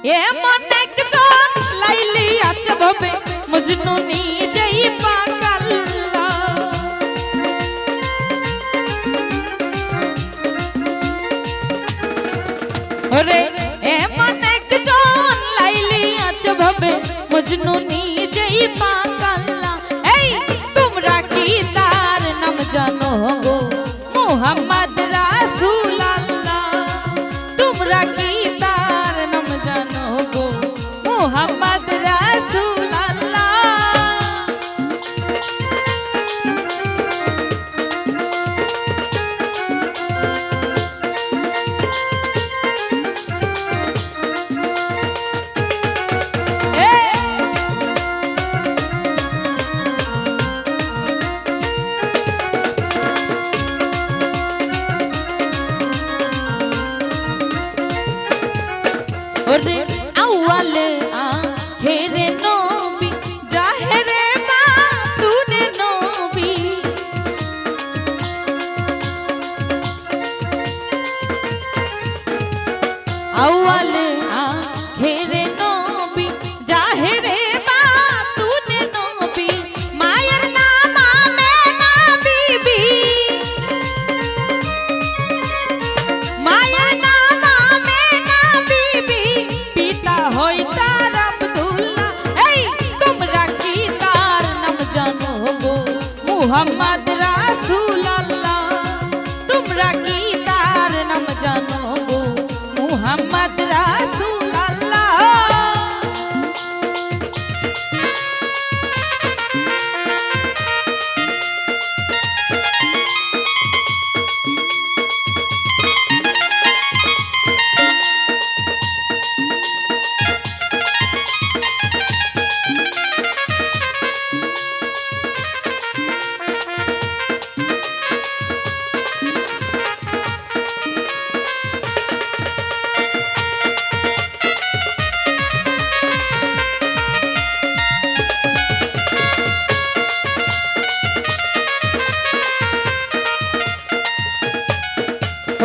এমন একজন লাইলি আছে ভবে মজনু নিজেই পাগলা ওরে এমন একজন লাইলি আছে ভবে মজনু নিজেই পাগলা এই তোমরা কি তার নাম জানো গো মুহাম্মদ রাসূল আল্লাহ তোমরা কি তার নাম জানো গো মুহাম্মদ রাসূল আল্লাহ ওরে আউয়ালে আখেরে নবী জাহেরে বাতুনে নবী আউয়ালে আখেরে নবী জাহেরে বাতুনে নবী মায়ের নাম আমেনা বিবি মায়ের নাম আমেনা বিবি পিতা হয় তার আব্দুল্লাহ এই তোমরা কি তার নাম জানো গো মুহাম্মদ রাসূল আল্লাহ তোমরা কি তার নাম জানো গো মুহাম্মদ রাসূল আল্লাহ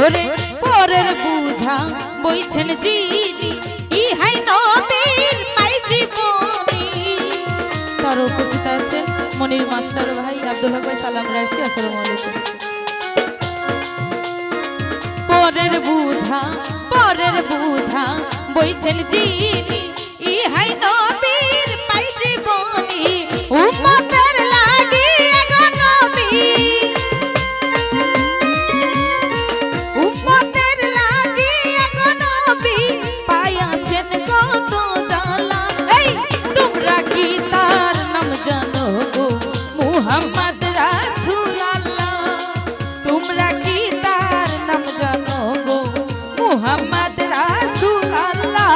ওরে পরের বুঝা বইছেন যিনি ইহাই নবীর পাই জীবনী তার উপস্থিত আছেন মনির মাস্টার ভাই আব্দুল হক ভাই সালাম রাখছি আসসালামু আলাইকুম পরের বুঝা বইছেন যিনি ইহাই নবীর পাই জীবনী উম্মতের লাগি গো নবী উম্মতের লাগি গো নবী পাইয়াছেন কত জ্বালা এই তোমরা কি তার নাম জানো গো মুহাম্মদ রাসূল আল্লাহ তোমরা কি তার নাম জানো গো মুহাম্মদ রাসূল আল্লাহ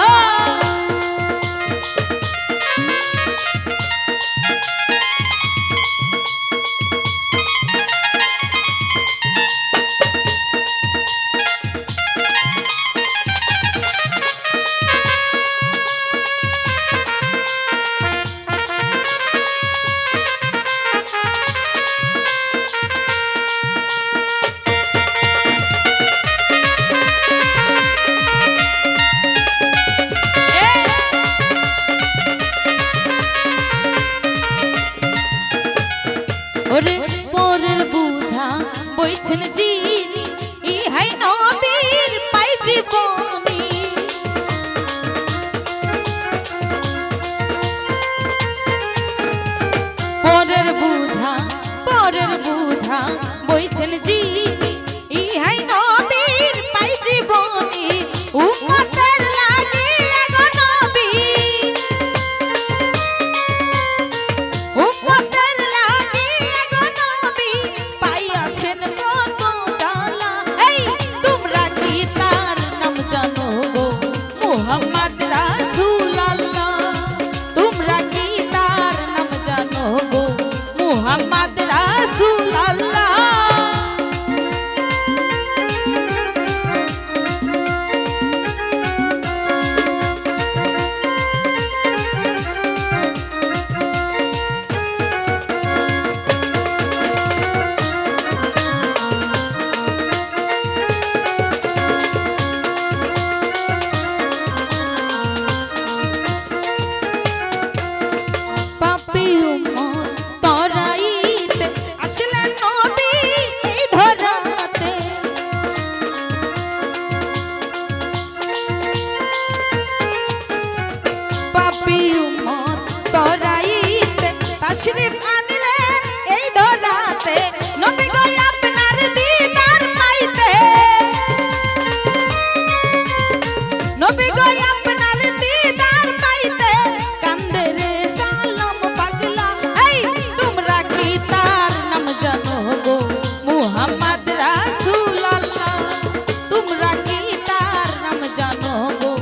ওরে পরের বুঝা বইছেন যিনি ইহাই নবীর পাই জীবনী পরের বুঝা বইছেন যিনি ইহাই নবীর পাই জীবনী উম্মতের লাগি গো নবী উম্মতের লাগি গো নবী পাইয়াছেন কত তশরিফ আনিলেন এই ধরাতে নবী গো আপনার দিদার পাইতে নবী গো আপনার দিদার পাইতে কান্দে রে সালাম পাগলা এই তোমরা কি তার নাম জানো গো মুহাম্মদ রাসূলুল্লাহ তোমরা কি তার নাম জানো গো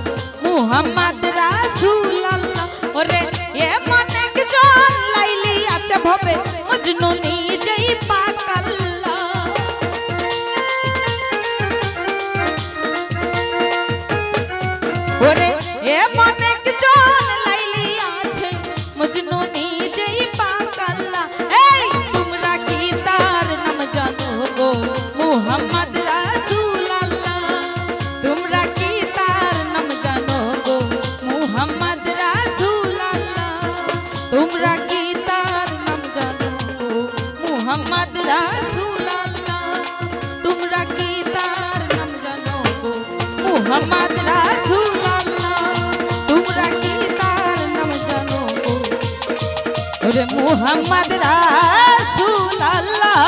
মুহাম্মদ রাসূলুল্লাহ ওরে এমন একজন লাইলি আছে ভবে মজনু নিজেই পাকাল্লা ওরে এমন একজন লাইলি আছে মজনু নিজেই পাকাল্লা এই তোমরা কি তার নাম জানো গো মুহাম্মদ রাসূলুল্লাহ তোমরা কি তার নাম জানো গো মুহাম্মদ রাসূলুল্লাহ তোমরা কি তার নাম জানো গো মুহাম্মদ রাসূলুল্লাহ তোমরা কি তার নাম জানো গো মুহাম্মদ রাসূলুল্লাহ তোমরা কি তার নাম জানো গো ওরে মুহাম্মদ রাসূলুল্লাহ